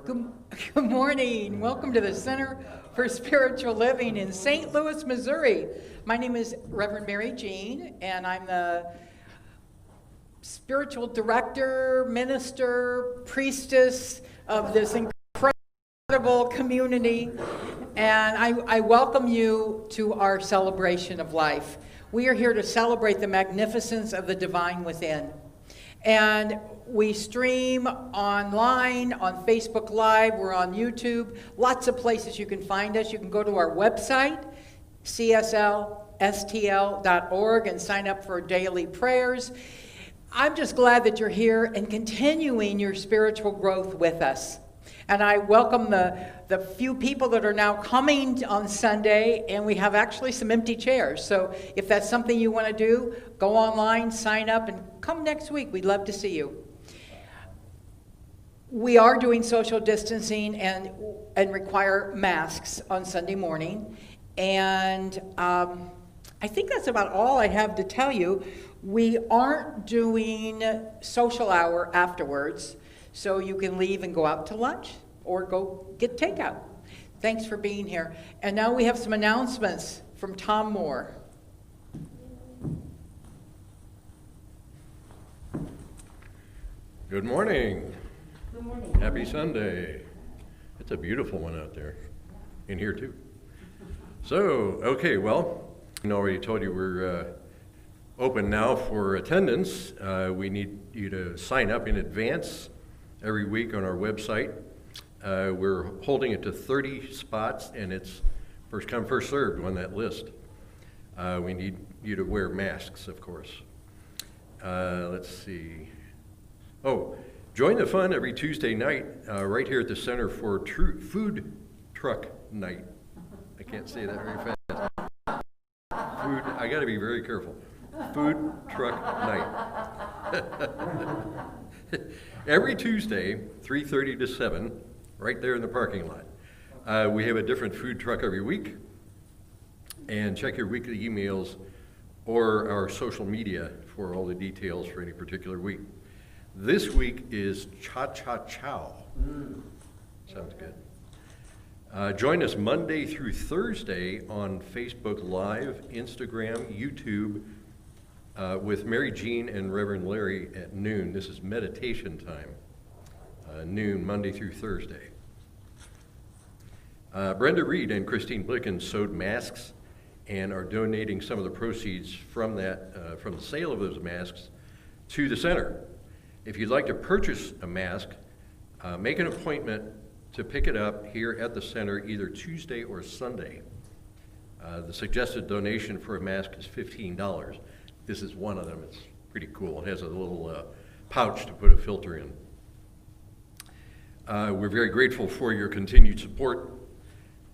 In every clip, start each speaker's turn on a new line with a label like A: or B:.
A: Good, good morning. Welcome to the Center for Spiritual Living in St. Louis, Missouri. My name is Reverend Mary Jean, and I'm the spiritual director, minister, priestess of this incredible community. And I welcome you to our celebration of life. We are here to celebrate the magnificence of the divine within. And we stream online, on Facebook Live, we're on YouTube, lots of places you can find us. You can go to our website, cslstl.org, and sign up for daily prayers. I'm just glad that you're here and continuing your spiritual growth with us. And I welcome the few people that are now coming on Sunday, and we have actually some empty chairs. So if that's something you want to do, go online, sign up, and come next week. We'd love to see you. We are doing social distancing and require masks on Sunday morning. And I think that's about all I have to tell you. We aren't doing social hour afterwards, so you can leave and go out to lunch or go get takeout. Thanks for being here. And now we have some announcements from Tom Moore.
B: Good morning.
C: Good morning.
B: Happy Sunday. It's a beautiful one out there. In here too. So, okay, well, I already told you we're open now for attendance. We need you to sign up in advance every week on our website. We're holding it to 30 spots, and it's first come, first served on that list. We need you to wear masks, of course. Let's see. Oh, join the fun every Tuesday night right here at the Center for Food Truck Night. I can't say that very fast. I got to be very careful. Food Truck Night. Every Tuesday, 3:30 to 7, right there in the parking lot. We have a different food truck every week. And check your weekly emails or our social media for all the details for any particular week. This week is Cha-Cha-Chow. Sounds good. Join us Monday through Thursday on Facebook Live, Instagram, YouTube, with Mary Jean and Reverend Larry at noon. This is meditation time, noon, Monday through Thursday. Brenda Reed and Christine Blicken sewed masks and are donating some of the proceeds from that, from the sale of those masks to the center. If you'd like to purchase a mask, make an appointment to pick it up here at the center either Tuesday or Sunday. The suggested donation for a mask is $15. This is one of them. It's pretty cool. It has a little pouch to put a filter in. We're very grateful for your continued support.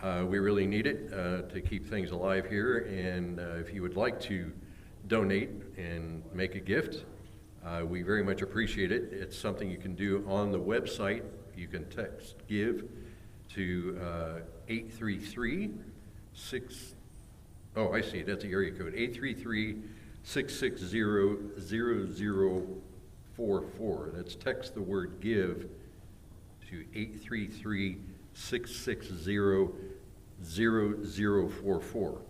B: We really need it to keep things alive here. And if you would like to donate and make a gift, we very much appreciate it. It's something you can do on the website. You can text GIVE to 833-6, oh, I see, that's the area code, 833-660-0044. That's text the word GIVE to 833-660-0044.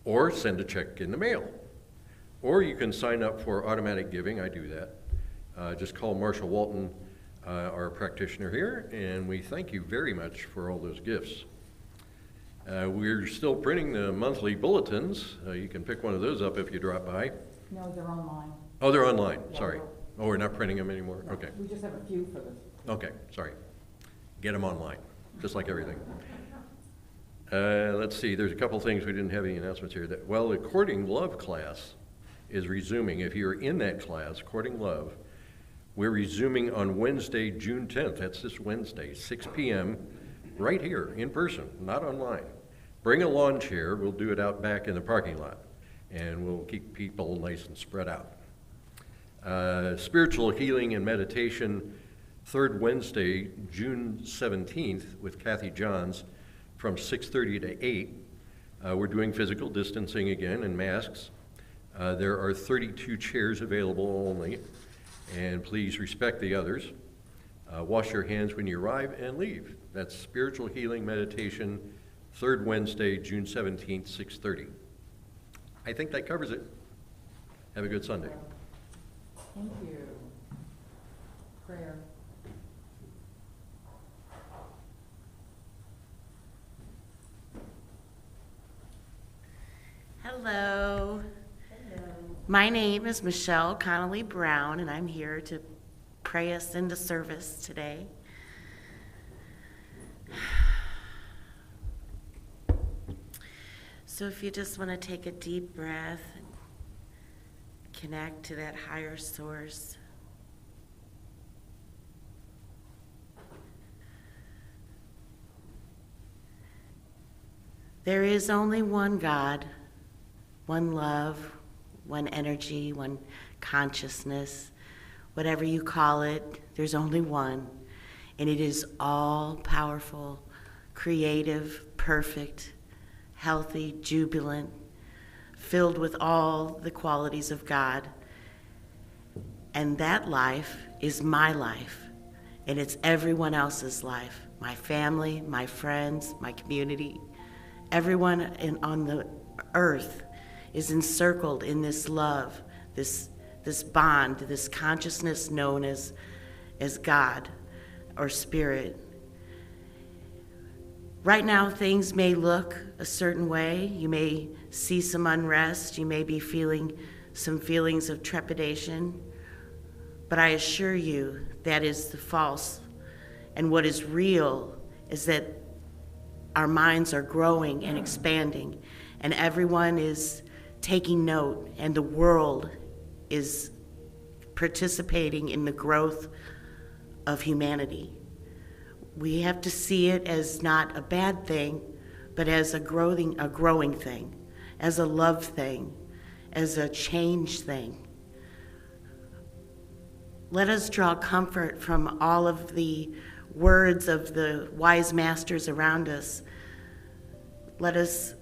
B: Or send a check in the mail. Or you can sign up for automatic giving. I do that. Just call Marshall Walton, our practitioner here, and we thank you very much for all those gifts. We're still printing the monthly bulletins. You can pick one of those up if you drop by.
A: No, they're online.
B: Oh, they're online.
A: Yeah,
B: Sorry. Oh, we're not printing them anymore?
A: No,
B: Okay.
A: we just have a few for this.
B: Okay, sorry. Get them online, just like everything. Let's see, there's a couple things we didn't have any announcements here. Well, the Courting Love class is resuming. If you're in that class, Courting Love, we're resuming on Wednesday, June 10th. That's this Wednesday, 6 p.m., right here, in person, not online. Bring a lawn chair. We'll do it out back in the parking lot, and we'll keep people nice and spread out. Spiritual healing and meditation, third Wednesday, June 17th, with Kathy Johns, from 6:30 to 8. We're doing physical distancing again and masks. There are 32 chairs available only, and please respect the others. Wash your hands when you arrive and leave. That's Spiritual Healing Meditation, third Wednesday, June 17th, 6:30. I think that covers it. Have a good Sunday.
A: Thank you. Prayer.
C: Hello. My name is Michelle Connolly Brown, and I'm here to pray us into service today. So if you just want to take a deep breath and connect to that higher source. There is only one God, one love, one energy, one consciousness, whatever you call it, there's only one. And it is all powerful, creative, perfect, healthy, jubilant, filled with all the qualities of God. And that life is my life, and it's everyone else's life, my family, my friends, my community. Everyone on the earth is encircled in this love, this bond, this consciousness known as God or Spirit. Right now, things may look a certain way. You may see some unrest. You may be feeling some feelings of trepidation. But I assure you, that is the false. And what is real is that our minds are growing and expanding, and everyone is taking note, and the world is participating in the growth of humanity. We have to see it as not a bad thing, but as a growing thing, as a love thing, as a change thing. Let us draw comfort from all of the words of the wise masters around us. Let us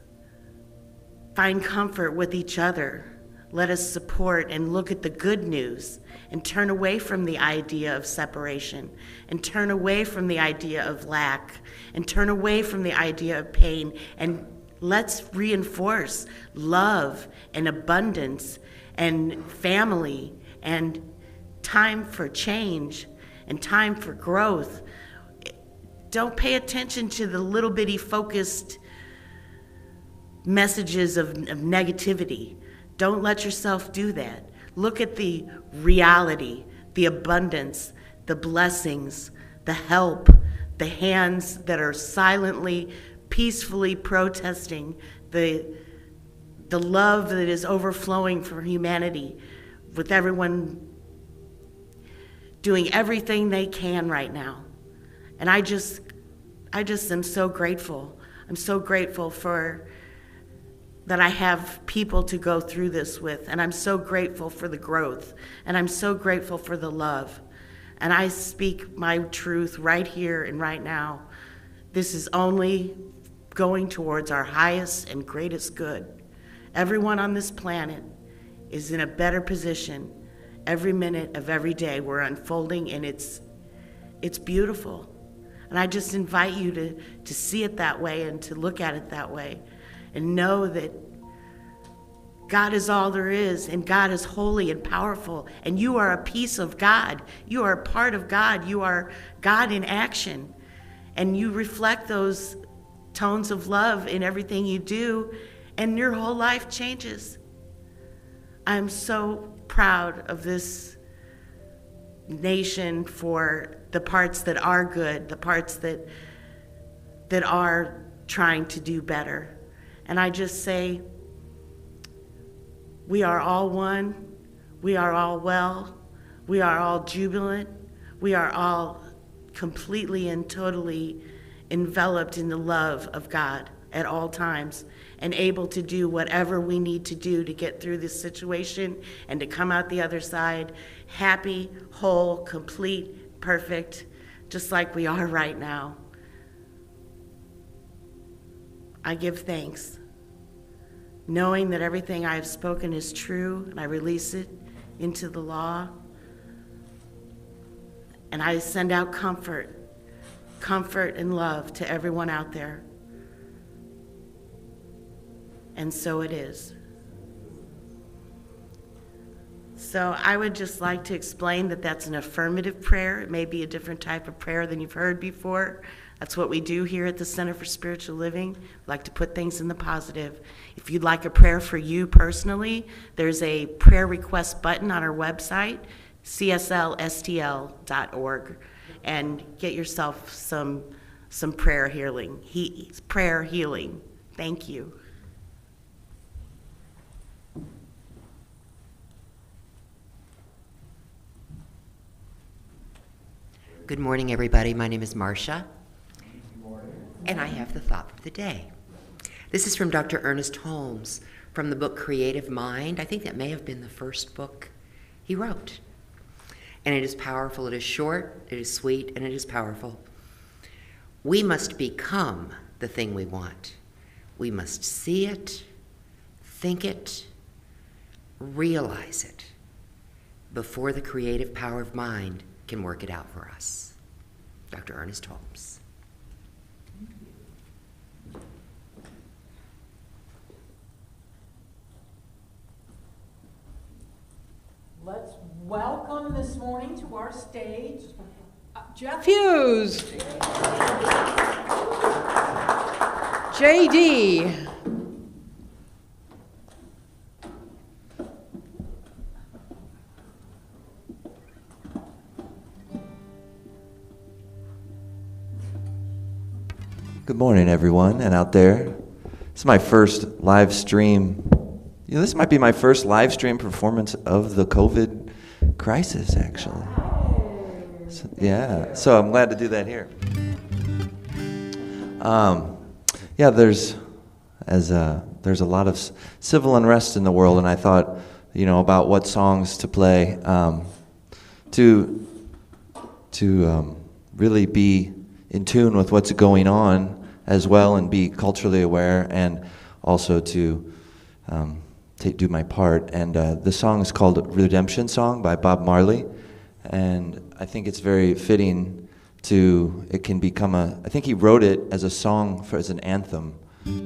C: find comfort with each other. Let us support and look at the good news and turn away from the idea of separation and turn away from the idea of lack and turn away from the idea of pain, and let's reinforce love and abundance and family and time for change and time for growth. Don't pay attention to the little bitty focused messages of negativity. Don't let yourself do that. Look at the reality, the abundance, the blessings, the help, the hands that are silently, peacefully protesting, the love that is overflowing for humanity, with everyone doing everything they can right now. And I just am so grateful. I'm so grateful for that I have people to go through this with, and I'm so grateful for the growth, and I'm so grateful for the love. And I speak my truth right here and right now. This is only going towards our highest and greatest good. Everyone on this planet is in a better position every minute of every day. We're unfolding, and it's beautiful. And I just invite you to see it that way and to look at it that way and know that God is all there is, and God is holy and powerful, and you are a piece of God. You are a part of God. You are God in action, and you reflect those tones of love in everything you do, and your whole life changes. I'm so proud of this nation for the parts that are good, the parts that are trying to do better. And I just say, we are all one, we are all well, we are all jubilant, we are all completely and totally enveloped in the love of God at all times, and able to do whatever we need to do to get through this situation and to come out the other side happy, whole, complete, perfect, just like we are right now. I give thanks, knowing that everything I have spoken is true, and I release it into the law. And I send out comfort and love to everyone out there. And so it is. So I would just like to explain that that's an affirmative prayer. It may be a different type of prayer than you've heard before. That's what we do here at the Center for Spiritual Living. We like to put things in the positive. If you'd like a prayer for you personally, there's a prayer request button on our website, cslstl.org, and get yourself some prayer healing. Prayer healing. Thank you.
D: Good morning, everybody. My name is Marcia, and I have the thought for the day. This is from Dr. Ernest Holmes from the book Creative Mind. I think that may have been the first book he wrote. And it is powerful. It is short, it is sweet, and it is powerful. We must become the thing we want. We must see it, think it, realize it before the creative power of mind can work it out for us. Dr. Ernest Holmes.
A: Let's welcome this morning to our stage Jeff Hughes. JD.
E: Good morning, everyone, and out there. This is my first live stream. This might be my first live stream performance of the COVID crisis, actually. So I'm glad to do that here. There's a lot of civil unrest in the world, and I thought, about what songs to play to really be in tune with what's going on as well, and be culturally aware, and also to do my part. And the song is called Redemption Song by Bob Marley, and I think it's very fitting it can become I think he wrote it as a song, as an anthem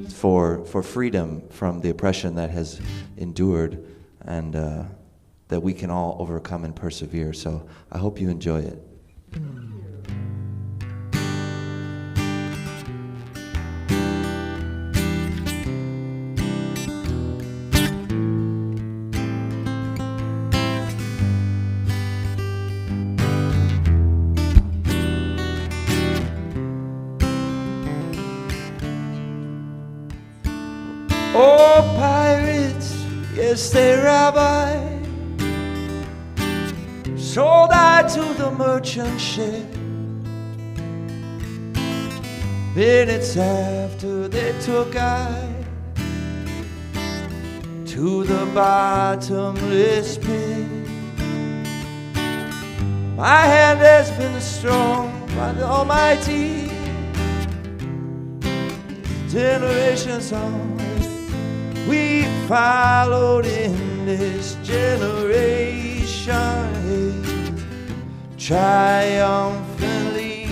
E: for freedom from the oppression that has endured, and that we can all overcome and persevere. So I hope you enjoy it. Oh, pirates, yes, they rob I. Sold I to the merchant ship. Minutes after they took I to the bottomless pit. My hand has been strong by the Almighty. Generations on, we followed in this generation triumphantly.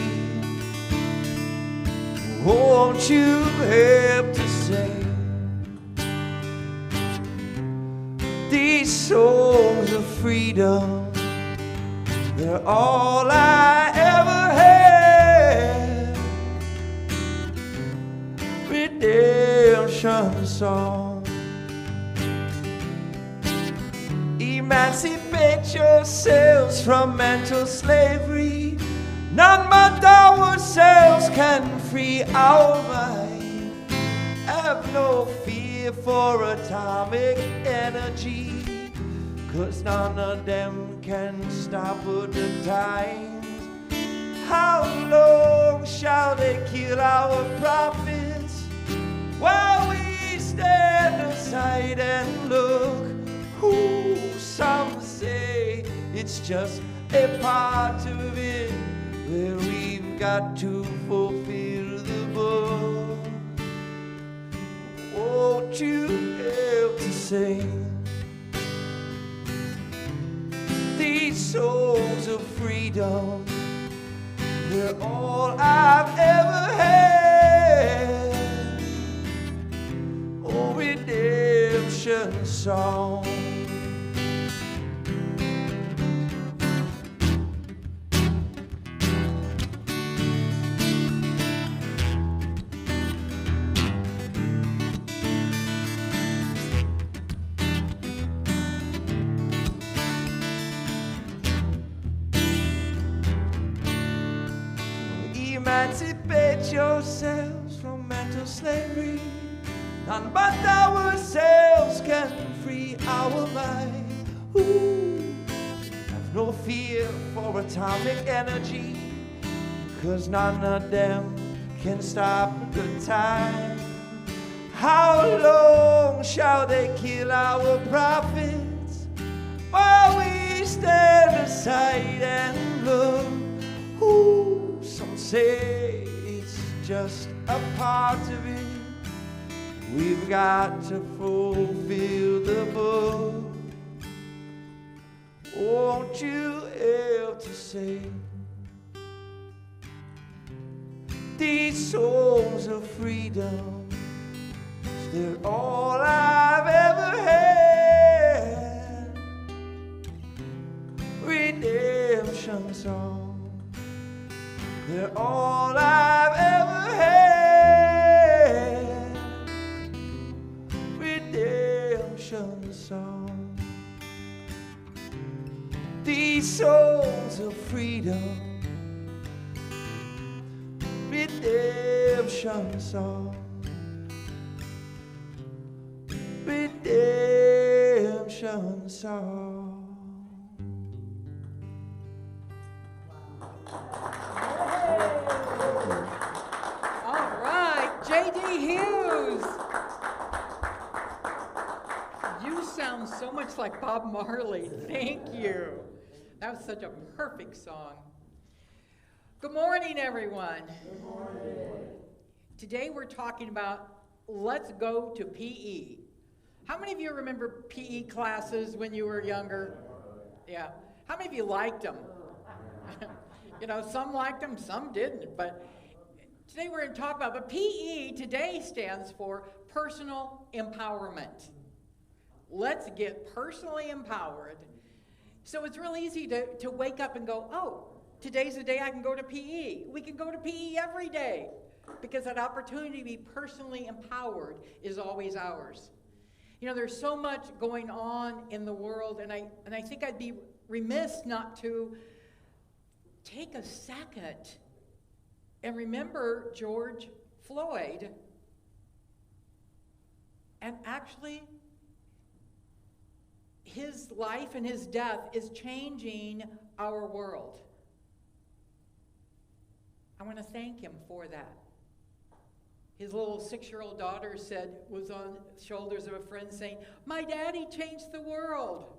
E: Won't you help to sing these songs of freedom? They're all I ever had. Redemption song. Emancipate yourselves from mental slavery. None but ourselves can free our mind. Have no fear for atomic energy, 'cause none of them can stop the times. How long shall they kill our prophets while we stand aside and look? Ooh, some say it's just a part of it, where we've got to fulfill the book. Won't you help to sing these songs of freedom?
F: They're all I've ever had. Oh, redemption song. Emancipate yourselves from mental slavery. None but ourselves can free our mind. Ooh. Have no fear for atomic energy, 'cause none of them can stop the time. How long shall they kill our prophets while we stand aside and look? Ooh, some say it's just a part of it. We've got to fulfill the book. Won't you help to say these songs of freedom? They're all I've ever had. Redemption song. They're all I've ever had. Redemption song. These songs of freedom. Redemption song. Redemption song.
A: All right, J.D. Hughes. You sound so much like Bob Marley. Thank you. That was such a perfect song. Good morning, everyone. Good morning. Today we're talking about let's go to PE. How many of you remember PE classes when you were younger? Yeah. How many of you liked them? You know, some liked them, some didn't. But today we're going to talk about, but PE today stands for personal empowerment. Let's get personally empowered. So it's real easy to wake up and go, oh, today's the day I can go to PE. We can go to PE every day because that opportunity to be personally empowered is always ours. You know, there's so much going on in the world, and I think I'd be remiss not to take a second and remember George Floyd. And actually, his life and his death is changing our world. I want to thank him for that. His little 6-year-old daughter was on the shoulders of a friend saying, "My daddy changed the world."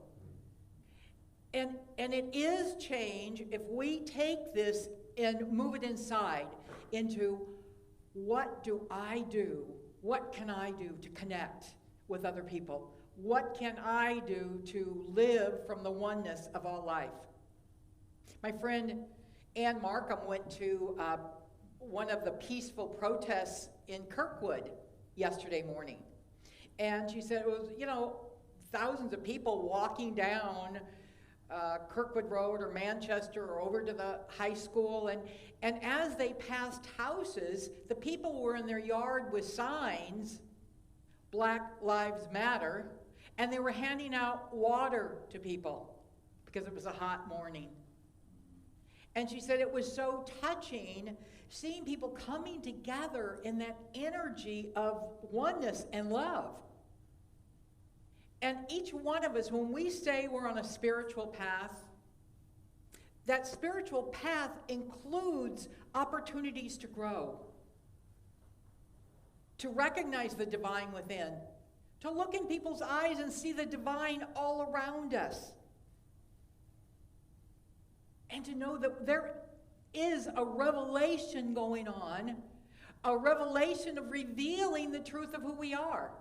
A: And it is change if we take this and move it inside into what do I do? What can I do to connect with other people? What can I do to live from the oneness of all life? My friend Ann Markham went to one of the peaceful protests in Kirkwood yesterday morning. And she said it was, you know, thousands of people walking down Kirkwood Road or Manchester or over to the high school. And as they passed houses, the people were in their yard with signs, Black Lives Matter, and they were handing out water to people because it was a hot morning. And she said it was so touching seeing people coming together in that energy of oneness and love. And each one of us, when we say we're on a spiritual path, that spiritual path includes opportunities to grow, to recognize the divine within, to look in people's eyes and see the divine all around us, and to know that there is a revelation going on, a revelation of revealing the truth of who we are.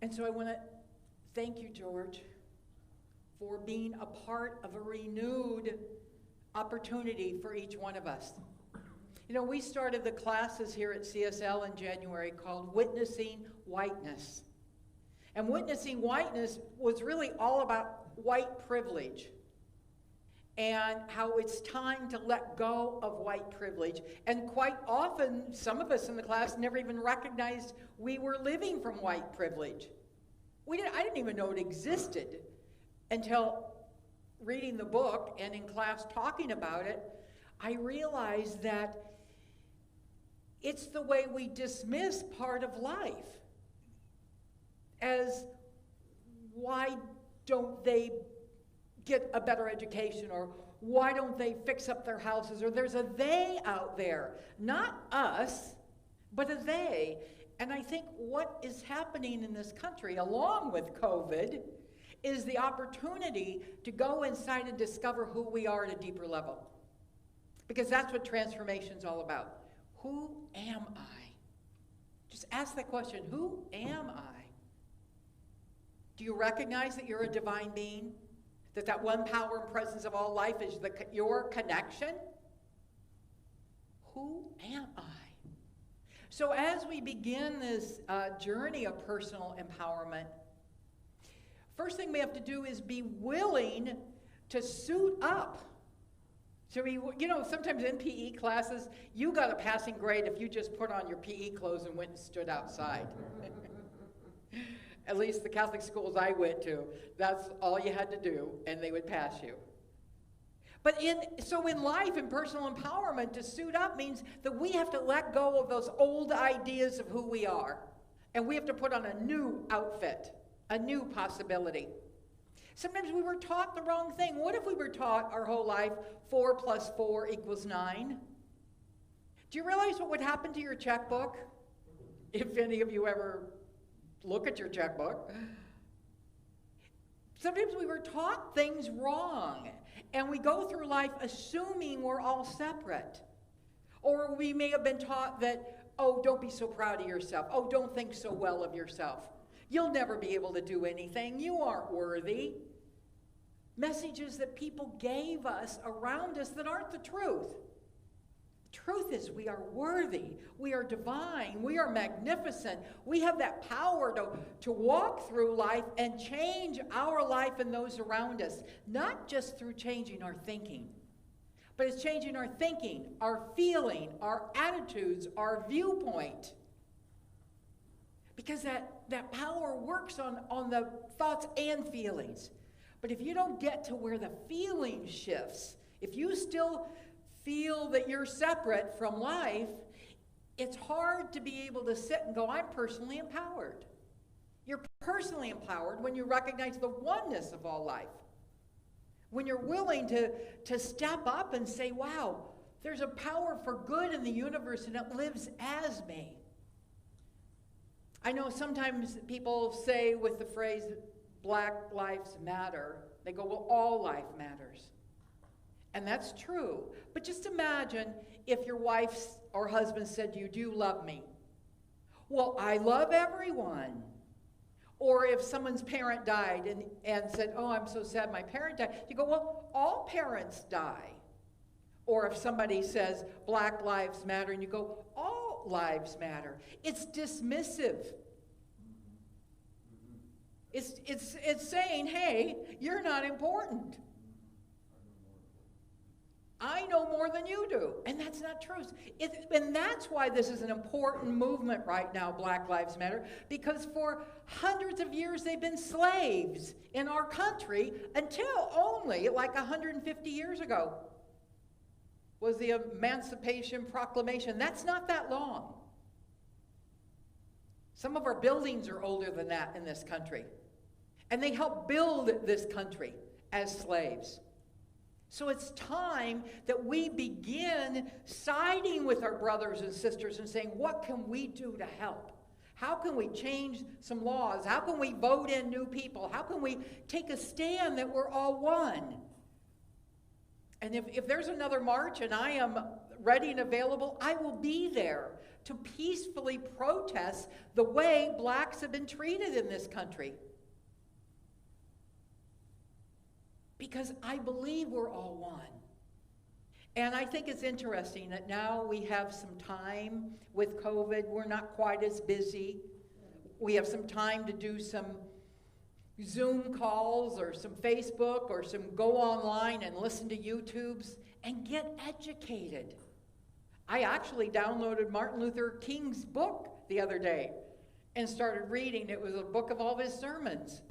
A: And so I want to thank you, George, for being a part of a renewed opportunity for each one of us. You know, we started the classes here at CSL in January called Witnessing Whiteness. And Witnessing Whiteness was really all about white privilege and how it's time to let go of white privilege. And quite often, some of us in the class never even recognized we were living from white privilege. I didn't even know it existed until reading the book and in class talking about it. I realized that it's the way we dismiss part of life as, why don't they get a better education, or why don't they fix up their houses, or there's a they out there, not us, but a they. And I think what is happening in this country, along with COVID, is the opportunity to go inside and discover who we are at a deeper level. Because that's what transformation's all about. Who am I? Just ask that question, who am I? Do you recognize that you're a divine being? That one power and presence of all life is your connection? Who am I? So as we begin this journey of personal empowerment, first thing we have to do is be willing to suit up. So sometimes in PE classes, you got a passing grade if you just put on your PE clothes and went and stood outside. At least the Catholic schools I went to, that's all you had to do, and they would pass you. But in life, in personal empowerment, to suit up means that we have to let go of those old ideas of who we are. And we have to put on a new outfit, a new possibility. Sometimes we were taught the wrong thing. What if we were taught our whole life 4 + 4 = 9? Do you realize what would happen to your checkbook? If any of you ever look at your checkbook. Sometimes we were taught things wrong, and we go through life assuming we're all separate. Or we may have been taught that, oh, don't be so proud of yourself. Oh, don't think so well of yourself. You'll never be able to do anything. You aren't worthy. Messages that people gave us around us that aren't the truth. Truth is, we are worthy, we are divine, we are magnificent. We have that power to walk through life and change our life and those around us, not just through changing our thinking, but it's changing our thinking, our feeling, our attitudes, our viewpoint. Because that power works on the thoughts and feelings. But if you don't get to where the feeling shifts, if you still feel that you're separate from life, it's hard to be able to sit and go, I'm personally empowered. You're personally empowered when you recognize the oneness of all life. When you're willing to step up and say, wow, there's a power for good in the universe and it lives as me. I know sometimes people say with the phrase, Black Lives Matter, they go, well, all life matters. And that's true. But just imagine if your wife or husband said to you, do you love me? Well, I love everyone. Or if someone's parent died and said, oh, I'm so sad my parent died. You go, well, all parents die. Or if somebody says Black Lives Matter and you go, all lives matter. It's dismissive. It's saying, hey, you're not important. I know more than you do. And that's not true. And that's why this is an important movement right now, Black Lives Matter, because for hundreds of years they've been slaves in our country until only like 150 years ago was the Emancipation Proclamation. That's not that long. Some of our buildings are older than that in this country. And they helped build this country as slaves. So it's time that we begin siding with our brothers and sisters and saying, what can we do to help? How can we change some laws? How can we vote in new people? How can we take a stand that we're all one? And if there's another march and I am ready and available, I will be there to peacefully protest the way blacks have been treated in this country. Because I believe we're all one. And I think it's interesting that now we have some time with COVID. We're not quite as busy. We have some time to do some Zoom calls or some Facebook or some go online and listen to YouTubes and get educated. I actually downloaded Martin Luther King's book the other day and started reading. It was a book of all of his sermons.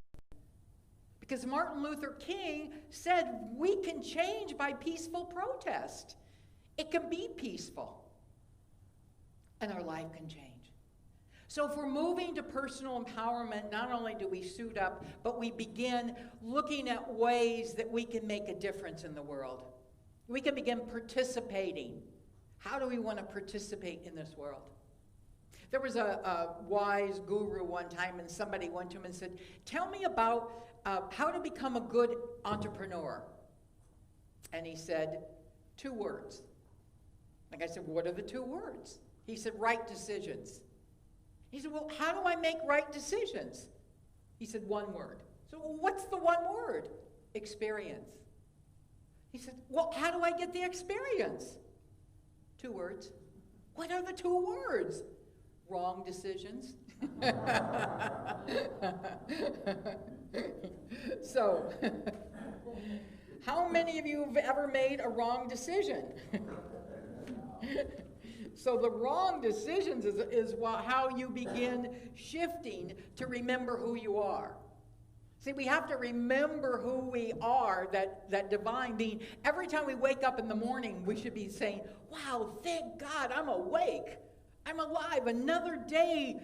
A: Because Martin Luther King said we can change by peaceful protest. It can be peaceful. And our life can change. So if we're moving to personal empowerment, not only do we suit up, but we begin looking at ways that we can make a difference in the world. We can begin participating. How do we want to participate in this world? There was a wise guru one time, and somebody went to him and said, tell me about how to become a good entrepreneur. And he said, 2 words. Like I said, what are the 2 words? He said, right decisions. He said, well, how do I make right decisions? He said, 1 word. So what's the 1 word? Experience. He said, well, how do I get the experience? 2 words. What are the 2 words? Wrong decisions. So, how many of you have ever made a wrong decision? So the wrong decisions is how you begin shifting to remember who you are. See, we have to remember who we are, that divine being. Every time we wake up in the morning, we should be saying, wow, thank God I'm awake. I'm alive. Another day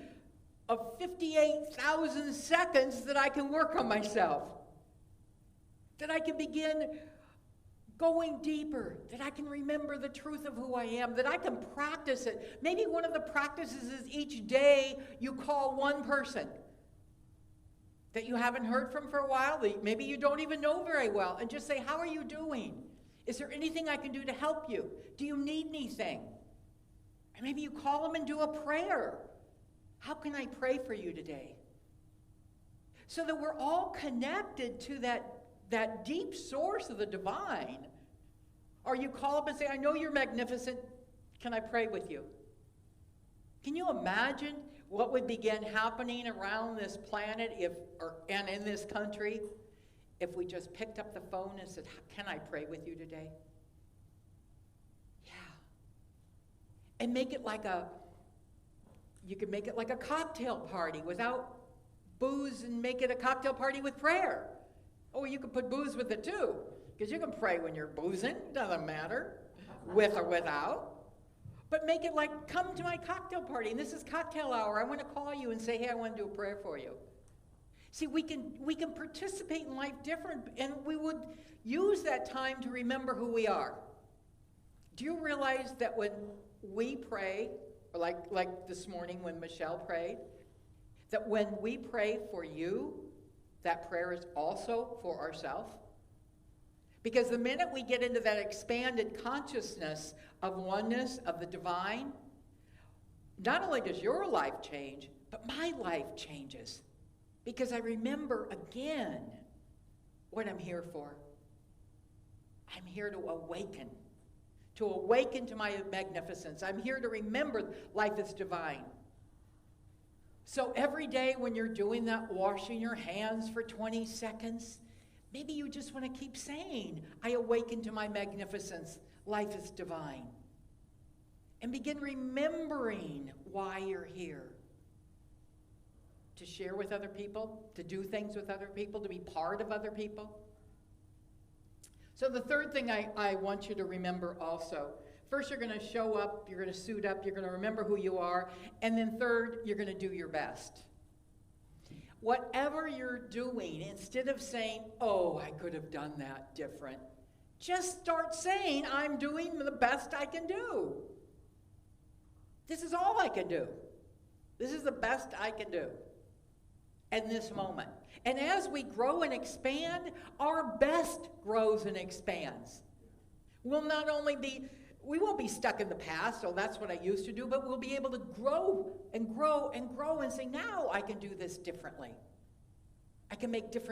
A: of 58,000 seconds that I can work on myself. That I can begin going deeper. That I can remember the truth of who I am. That I can practice it. Maybe one of the practices is each day you call one person that you haven't heard from for a while, that maybe you don't even know very well, and just say, how are you doing? Is there anything I can do to help you? Do you need anything? And maybe you call them and do a prayer. How can I pray for you today? So that we're all connected to that deep source of the divine. Or you call up and say, I know you're magnificent. Can I pray with you? Can you imagine what would begin happening around this planet and in this country if we just picked up the phone and said, can I pray with you today? Yeah. And make it like you could make it like a cocktail party without booze, and make it a cocktail party with prayer. Oh, you can put booze with it too, because you can pray when you're boozing, doesn't matter, with or without. But make it like, come to my cocktail party, and this is cocktail hour. I want to call you and say, hey, I want to do a prayer for you. See, we can participate in life different, and we would use that time to remember who we are. Do you realize that when we pray, or like this morning when Michelle prayed, that when we pray for you, that prayer is also for ourselves? Because the minute we get into that expanded consciousness of oneness, of the divine, not only does your life change, but my life changes. Because I remember again what I'm here for. I'm here to awaken to my magnificence. I'm here to remember life is divine. So every day when you're doing that, washing your hands for 20 seconds, maybe you just want to keep saying, I awaken to my magnificence. Life is divine. And begin remembering why you're here. To share with other people, to do things with other people, to be part of other people. So the third thing I want you to remember also, first you're going to show up, you're going to suit up, you're going to remember who you are, and then third, you're going to do your best. Whatever you're doing, instead of saying, oh, I could have done that different, just start saying, I'm doing the best I can do. This is all I can do. This is the best I can do in this moment. And as we grow and expand, our best grows and expands. We won't be stuck in the past, so that's what I used to do, but we'll be able to grow and grow and grow and say, now I can do this differently. I can make different